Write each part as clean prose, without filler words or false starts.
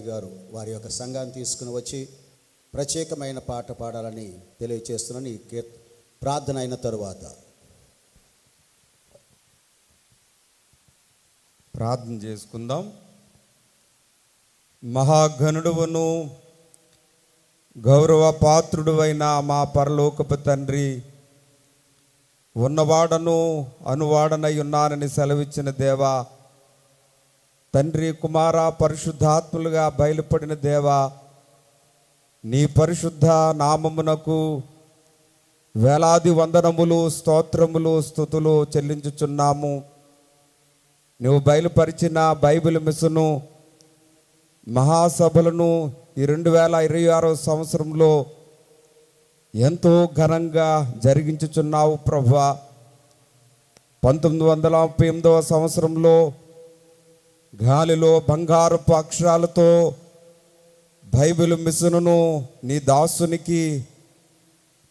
రాజు గారు వారి యొక్క సంఘాన్ని తీసుకుని వచ్చి ప్రత్యేకమైన పాట పాడాలని తెలియచేస్తున్నాను. ఈ ప్రార్థన అయిన తరువాత ప్రార్థన చేసుకుందాం. మహాగణుడువను గౌరవ పాత్రుడువైన మా పరలోకపు తండ్రి, ఉన్నవాడను అనువాడనై ఉన్నానని సెలవిచ్చిన దేవా, తండ్రి కుమార పరిశుద్ధాత్ములుగా బయలుపడిన దేవా, నీ పరిశుద్ధ నామమునకు వేలాది వందనములు, స్తోత్రములు, స్తుతులు చెల్లించుచున్నాము. నువ్వు బయలుపరిచిన బైబిల్ మిషను మహాసభలను ఈ 2026 సంవత్సరంలో ఎంతో ఘనంగా జరిగించుచున్నావు ప్రభువా. 1938 సంవత్సరంలో గాలిలో బంగారపు అక్షరాలతో బైబిల్ మిషనును నీ దాసునికి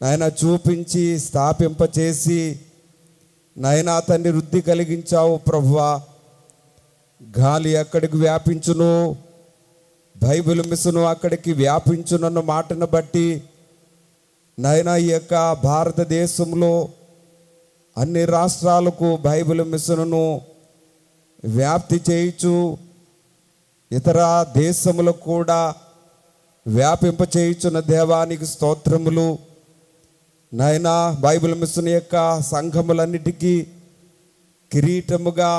నాయన చూపించి స్థాపింపచేసి నాయనా తండ్రి వృద్ధి కలిగించావు ప్రభువా. గాలి అక్కడికి వ్యాపించును, బైబిల్ మిషను అక్కడికి వ్యాపించునన్న మాటను బట్టి నాయనా ఈ యొక్క భారతదేశంలో అన్ని రాష్ట్రాలకు బైబిల్ మిషనును వ్యాప్తి చేయుచు ఇతర దేశములకు కూడా వ్యాపింప చేయుచున్న దేవానికి స్తోత్రములు. నాయనా బైబిల్ మిషన్ యొక్క సంఘములన్నిటికీ కిరీటముగా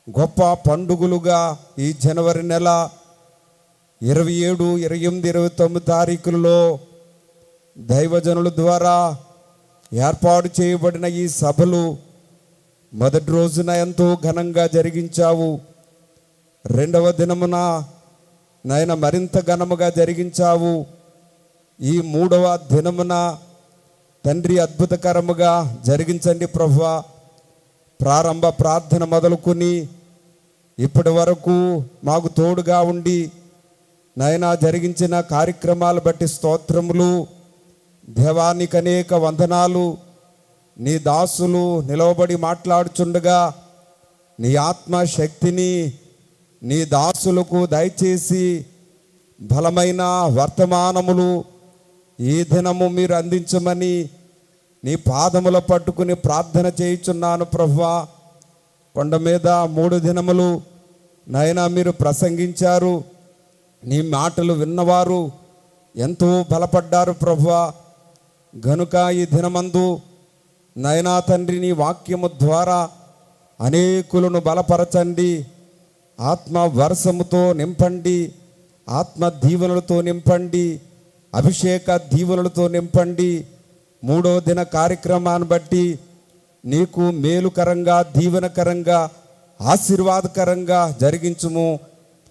గొప్ప పండుగలుగా ఈ జనవరి నెల 27, 28, 29 తారీఖులలో దైవజనుల ద్వారా ఏర్పాటు చేయబడిన ఈ సభలు మొదటి రోజున ఎంతో ఘనంగా జరిగించావు. రెండవ దినమున నాయన మరింత ఘనముగా జరిగించావు. ఈ మూడవ దినమున తండ్రి అద్భుతకరముగా జరిగించండి ప్రభువా. ప్రారంభ ప్రార్థన మొదలుకొని ఇప్పటి వరకు మాకు తోడుగా ఉండి నాయనా జరిగించిన కార్యక్రమాలు బట్టి స్తోత్రములు. దేవానికి అనేక వందనాలు. నీ దాసులు నిలవబడి మాట్లాడుచుండగా నీ ఆత్మశక్తిని నీ దాసులకు దయచేసి బలమైన వర్తమానములు ఈ దినము మీరు అందించమని నీ పాదముల పట్టుకుని ప్రార్థన చేయుచున్నాను ప్రభువా. కొండ మీద 3 దినములు నాయనా మీరు ప్రసంగించారు. నీ మాటలు విన్నవారు ఎంతో బలపడ్డారు ప్రభువా. గనుక ఈ దినమందు నాయనా తండ్రి నీ వాక్యము ద్వారా అనేకులను బలపరచండి, ఆత్మ వర్షముతో నింపండి, ఆత్మ దీవెనలతో నింపండి, అభిషేక దీవెనలతో నింపండి. 3వ దిన కార్యక్రమాన్ని బట్టి నీకు మేలుకరంగా, దీవెనకరంగా, ఆశీర్వాదకరంగా జరిగించుము.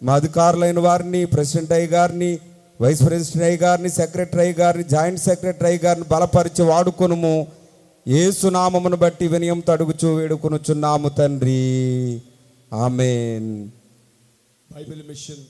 మా అధికారులైన వారిని, ప్రెసిడెంట్ అయ్య గారిని, వైస్ ప్రెసిడెంట్ అయ్య గారిని, సెక్రటరీ అయ్య గారిని, జాయింట్ సెక్రటరీ అయ్య గారిని బలపరిచి వాడుకొనుము. యేసు నామమును బట్టి వినయంతో అడుగుచూ వేడుకొనుచున్నాము తండ్రి, ఆమేన్. Bible machine